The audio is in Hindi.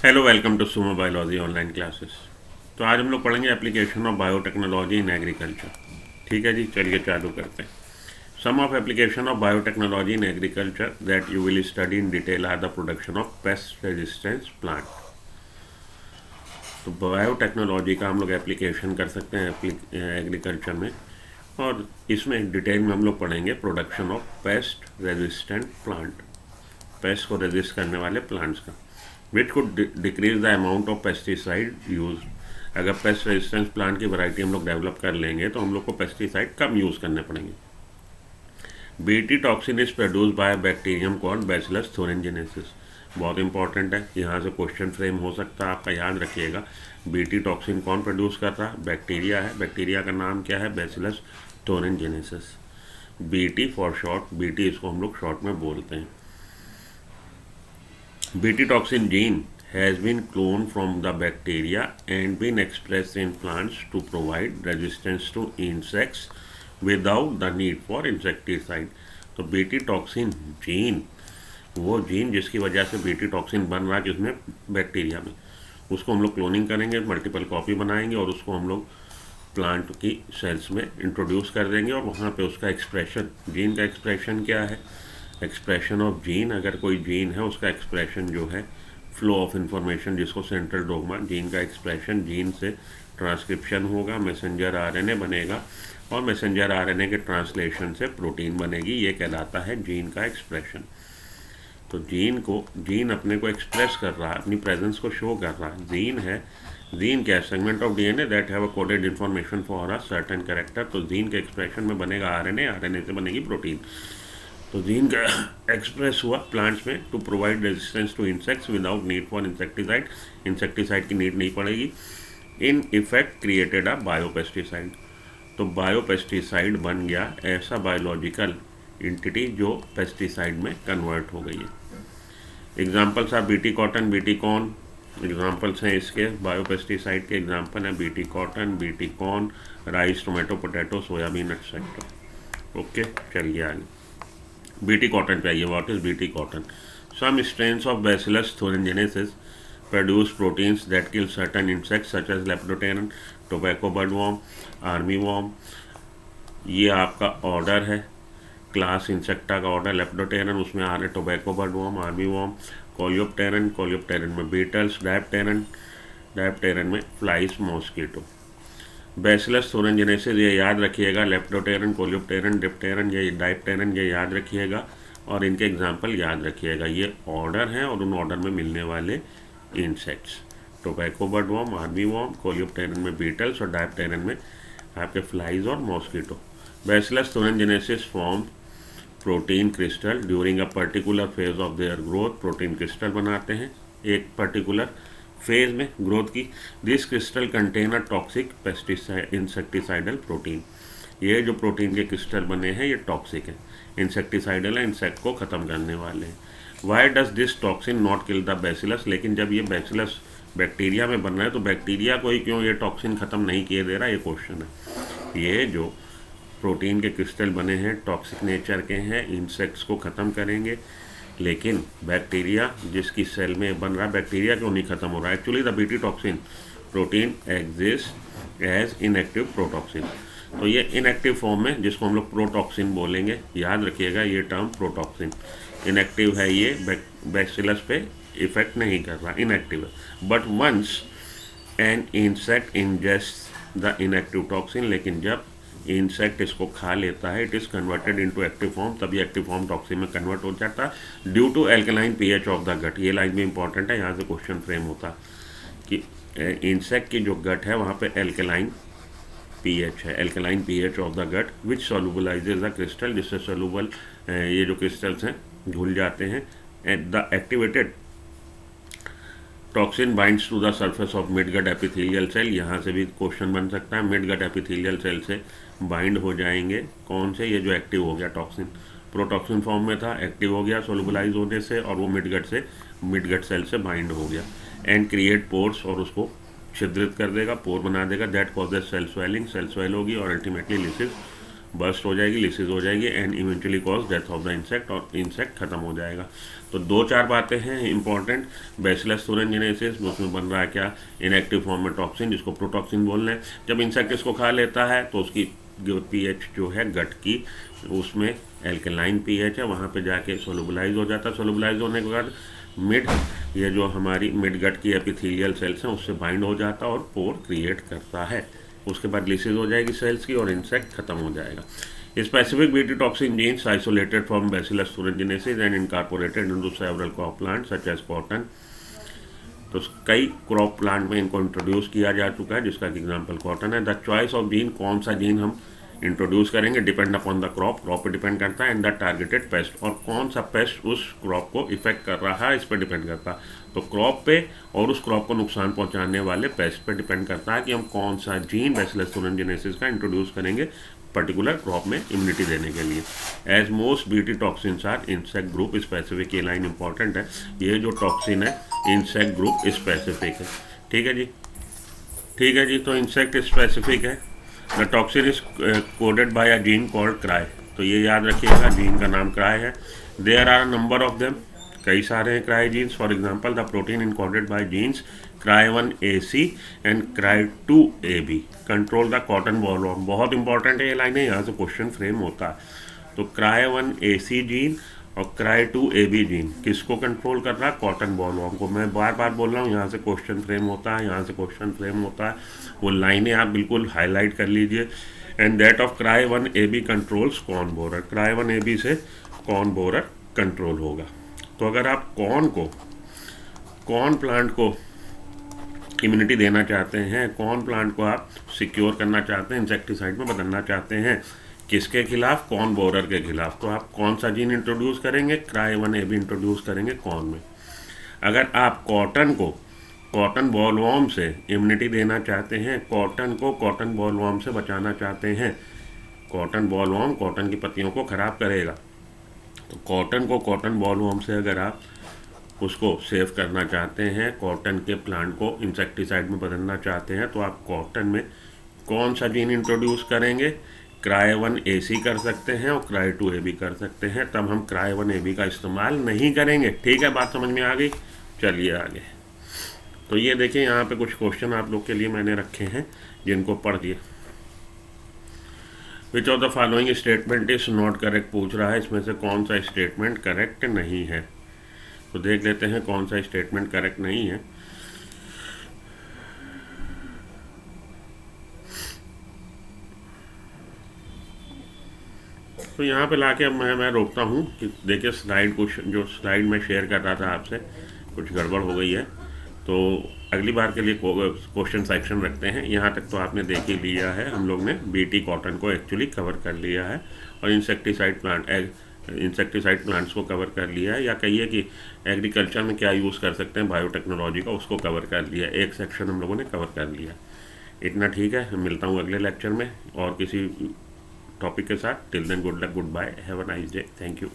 Hello, welcome to Sumo biology online classes. तो आज हम लोग पढ़ेंगे application of biotechnology in agriculture. ठीक है जी, चलिए चालू करते हैं। Some of application of biotechnology in agriculture that you will study in detail are the production of pest resistance plant. तो बायोटेक्नोलॉजी का हम लोग एप्लीकेशन कर सकते हैं एग्रीकल्चर में, और इसमें डिटेल में हम लोग पढ़ेंगे production of pest resistant plant, paste को रेजिस्ट करने वाले प्लांट्स का, which could decrease the amount of pesticide use. अगर पेस्ट रेजिस्टेंस प्लांट की वैरायटी हम लोग डेवलप कर लेंगे तो हम लोग को पेस्टिसाइड कम यूज़ करने पड़ेंगे। BT toxin is produce by bacterium called bacillus thuringiensis. बहुत इंपॉर्टेंट है, यहाँ से क्वेश्चन फ्रेम हो सकता है आपका, याद रखिएगा। बीटी टॉक्सिन कौन प्रोड्यूस कर रहा है? बैक्टीरिया है। बैक्टीरिया का नाम क्या है? Bacillus thuringiensis. BT for short, BT इसको हम लोग शॉर्ट में बोलते हैं। Bt toxin gene has been cloned from the bacteria and been expressed in plants to provide resistance to insects without the need for insecticide। तो बीटी टॉक्सिन जीन, वो जीन जिसकी वजह से बीटी टॉक्सिन बन रहा है किसमें? बैक्टीरिया में, उसको हम लोग क्लोनिंग करेंगे, मल्टीपल कॉपी बनाएंगे और उसको हम लोग प्लांट की सेल्स में इंट्रोड्यूस कर देंगे, और वहाँ पे उसका एक्सप्रेशन, जीन का एक्सप्रेशन क्या है? Expression of gene. अगर कोई जीन है उसका एक्सप्रेशन जो है फ्लो ऑफ इंफॉर्मेशन, जिसको सेंट्रल डोगमा, जीन का एक्सप्रेशन, जीन से ट्रांसक्रिप्शन होगा, मैसेंजर आरएनए बनेगा, और मैसेंजर आरएनए के ट्रांसलेशन से प्रोटीन बनेगी। ये कहलाता है जीन का एक्सप्रेशन। तो जीन अपने को एक्सप्रेस कर रहा है, अपनी प्रेजेंस को शो कर रहा है। जीन है, जीन क्या है? Segment of DNA that have a coded information for a certain character. तो जीन के एक्सप्रेशन में बनेगा आरएनए, आरएनए से बनेगी प्रोटीन। तो जीन का एक्सप्रेस हुआ प्लांट्स में to provide resistance to insects without need for insecticide. Insecticide की नीड नहीं पड़ेगी। In effect created a biopesticide. तो बायोपेस्टिसाइड बन गया ऐसा बायोलॉजिकल इंटिटी जो पेस्टिसाइड में कन्वर्ट हो गई है। Examples are BT cotton, BT corn. Examples हैं इसके बायोपेस्टिसाइड के। एग्जाम्पल हैं BT cotton, BT corn, rice, tomato, potato, soybean etcetera. Okay, चलिए आगे। बीटी कॉटन पे आइए। What is BT cotton? Some strains of bacillus thuringiensis produce proteins that kill certain insects such as lepidopteran, tobacco budworm, army worm. ये आपका ऑर्डर है, क्लास इंसेक्टा का ऑर्डर लेप्टोटेरन, उसमें आ रहे tobacco budworm, army worm, coleopteran, coleopteran में बीटल्स, डायप्टेरन, डायप्टेरन में फ्लाइज, मॉस्किटो। बैसिलस थोरेंजेनेसिस ये याद रखिएगा, लेप्टोटेरन, कोलियोप्टेरन, डिप्टेरन, ये डायप्टेरन, ये याद रखिएगा, और इनके एग्जाम्पल याद रखिएगा। ये ऑर्डर हैं और उन ऑर्डर में मिलने वाले insects. Tobacco budworm, army worm, coleopteran में बीटल्स और डायप्टेरन में आपके फ्लाइज और mosquito. Bacillus thuringiensis form protein crystal during a particular phase of their growth. Protein crystal बनाते हैं एक पर्टिकुलर फेज में ग्रोथ की। This crystal contain a toxic pesticide insecticidal protein. ये जो प्रोटीन के क्रिस्टल बने हैं ये टॉक्सिक हैं, इंसेक्टिसाइडल है, इंसेक्ट को ख़त्म करने वाले हैं। Why does this toxin not kill the bacillus? लेकिन जब ये बैसिलस बैक्टीरिया में बन रहा है तो बैक्टीरिया को ही क्यों ये टॉक्सिन ख़त्म नहीं किए दे रहा? ये क्वेश्चन है। ये जो प्रोटीन के क्रिस्टल बने हैं टॉक्सिक नेचर के हैं, इंसेक्ट्स को ख़त्म करेंगे, लेकिन बैक्टीरिया जिसकी सेल में बन रहा है, बैक्टीरिया क्यों नहीं खत्म हो रहा है? Actually the BT toxin protein exist as inactive protoxin. तो ये इनएक्टिव फॉर्म में, जिसको हम लोग प्रोटॉक्सिन बोलेंगे, याद रखिएगा ये टर्म प्रोटॉक्सिन। इनएक्टिव है ये, बैसिलस पे इफेक्ट नहीं कर रहा, इनएक्टिव है। But once an insect ingest the inactive toxin, लेकिन जब इंसेक्ट इसको खा लेता है, it is converted into active form, तभी एक्टिव फॉर्म टॉक्सिन में कन्वर्ट हो जाता है due to alkaline pH of the gut. ये लाइन भी इंपॉर्टेंट है, यहाँ से क्वेश्चन फ्रेम होता कि इंसेक्ट की जो गट है वहाँ पे एल्कलाइन पीएच है, alkaline pH of the gut which solubilizes the crystal, जिससे सोलूबल ये जो क्रिस्टल्स हैं घुल जाते हैं। At the activated toxin binds to the surface of mid gut epithelial cell. यहाँ से भी क्वेश्चन बन सकता है, मिड गट एपिथेलियल सेल से बाइंड हो जाएंगे। कौन से? ये जो एक्टिव हो गया टॉक्सिन, प्रोटॉक्सिन फॉर्म में था, एक्टिव हो गया सोलुबलाइज होने से, और वो मिड गट सेल से बाइंड हो गया। एंड क्रिएट पोर्स, और उसको छिद्रित कर देगा, पोर बना देगा। That causes cell swelling, cell swell होगी और अल्टीमेटली लिसिस बर्स्ट हो जाएगी, लिसिस हो जाएगी and eventually cause death of the insect और इंसेक्ट खत्म हो जाएगा। तो 2-4 बातें हैं इंपॉर्टेंट। बैसिलस thuringiensis उसमें बन रहा है क्या, इनएक्टिव फॉर्म में टॉक्सिन जिसको प्रोटॉक्सिन बोल रहे हैं। जब इंसेक्ट इसको खा लेता है तो उसकी पीएच जो है गट की उसमें एल्कलाइन पीएच है, वहाँ पे जाके सोलुबलाइज हो जाता है। सोलुबलाइज होने के बाद मिड ये जो हमारी मिड गट की एपिथेलियल सेल्स हैं उससे बाइंड हो जाता है और पोर क्रिएट करता है। उसके बाद लिसिस हो जाएगी सेल्स की और इंसेक्ट खत्म हो जाएगा। Specific BT toxin genes isolated from bacillus thuringiensis and incorporated into several crop plant such as cotton. तो कई क्रॉप प्लांट में इनको इंट्रोड्यूस किया जा चुका है, जिसका एग्जाम्पल कॉटन है। द चॉइस ऑफ जीन, कौन सा जीन हम इंट्रोड्यूस करेंगे, depend upon the crop, crop पे डिपेंड करता है, एंड द टारगेटेड पेस्ट, और कौन सा पेस्ट उस क्रॉप को इफेक्ट कर रहा है इस पर डिपेंड करता है। तो क्रॉप पे और उस क्रॉप को नुकसान पहुंचाने वाले पेस्ट पे डिपेंड करता है कि हम कौन सा जीन बैसिलस thuringiensis का इंट्रोड्यूस करेंगे पर्टिकुलर क्रॉप में इम्यूनिटी देने के लिए। As most BT toxins are insect group specific, ये लाइन इंपॉर्टेंट है। ये जो टॉक्सिन है इंसेक्ट ग्रुप स्पेसिफिक है। ठीक है जी, ठीक है जी। तो इंसेक्ट स्पेसिफिक है। The toxin is coded by a gene called cry. तो ये याद रखिएगा, जीन का नाम क्राई है। There are number of them, कई सारे हैं cry genes. For example the protein encoded by genes cry1AC and cry2AB control the cotton bollworm. बहुत इंपॉर्टेंट है ये लाइनें, यहाँ से क्वेश्चन फ्रेम होता है। तो cry1AC जीन और cry2AB जीन किसको कंट्रोल कर रहा है, कॉटन बॉलवर्म को। मैं बार बार बोल रहा हूँ, यहाँ से क्वेश्चन फ्रेम होता है, यहाँ से क्वेश्चन फ्रेम होता है। वो लाइनें आप बिल्कुल हाईलाइट कर लीजिए। And that of cry1AB controls corn borer. cry1AB से कॉर्न बोरर कंट्रोल होगा। तो अगर आप कॉर्न प्लांट को इम्यूनिटी देना चाहते हैं, कॉर्न प्लांट को आप सिक्योर करना चाहते हैं, इंसेक्टिसाइड में बदलना चाहते हैं, किसके खिलाफ, कॉर्न बोरर के खिलाफ, तो आप कौन सा जीन इंट्रोड्यूस करेंगे, cry1AB इंट्रोड्यूस करेंगे कॉर्न में। अगर आप कॉटन को कॉटन बॉलवर्म से इम्यूनिटी देना चाहते हैं, कॉटन को कॉटन बॉलवर्म से बचाना चाहते हैं, कॉटन बॉलवर्म कॉटन की पत्तियों को ख़राब करेगा, तो कॉटन को कॉटन बॉलवर्म से अगर आप उसको सेव करना चाहते हैं, कॉटन के प्लांट को इंसेक्टिसाइड में बदलना चाहते हैं, तो आप कॉटन में कौन सा जीन इंट्रोड्यूस करेंगे, cry1AC कर सकते हैं और cry2AB कर सकते हैं। तब हम cry1AB का इस्तेमाल नहीं करेंगे। ठीक है, बात समझ में आ गई। चलिए आगे। तो ये देखिए, यहाँ पे कुछ क्वेश्चन आप लोग के लिए मैंने रखे हैं जिनको पढ़िए। Which of the following statement is not correct पूछ रहा है, इसमें से कौन सा स्टेटमेंट करेक्ट नहीं है। तो देख लेते हैं कौन सा स्टेटमेंट करेक्ट नहीं है। तो यहाँ पे लाके अब मैं रोकता हूँ कि देखिए स्लाइड कुछ जो स्लाइड में शेयर कर रहा था आपसे कुछ गड़बड़ हो गई है। तो अगली बार के लिए क्वेश्चन सेक्शन रखते हैं। यहाँ तक तो आपने देख ही लिया है, हम लोग ने बीटी कॉटन को एक्चुअली कवर कर लिया है और इंसेक्टिसाइड प्लांट्स को कवर कर लिया है, या कहिए कि एग्रीकल्चर में क्या यूज़ कर सकते हैं बायोटेक्नोलॉजी का, उसको कवर कर लिया। एक सेक्शन हम लोगों ने कवर कर लिया। इतना ठीक है, मिलता हूँ अगले लेक्चर में और किसी टॉपिक के साथ। Till then good luck, goodbye, have a nice day, thank you.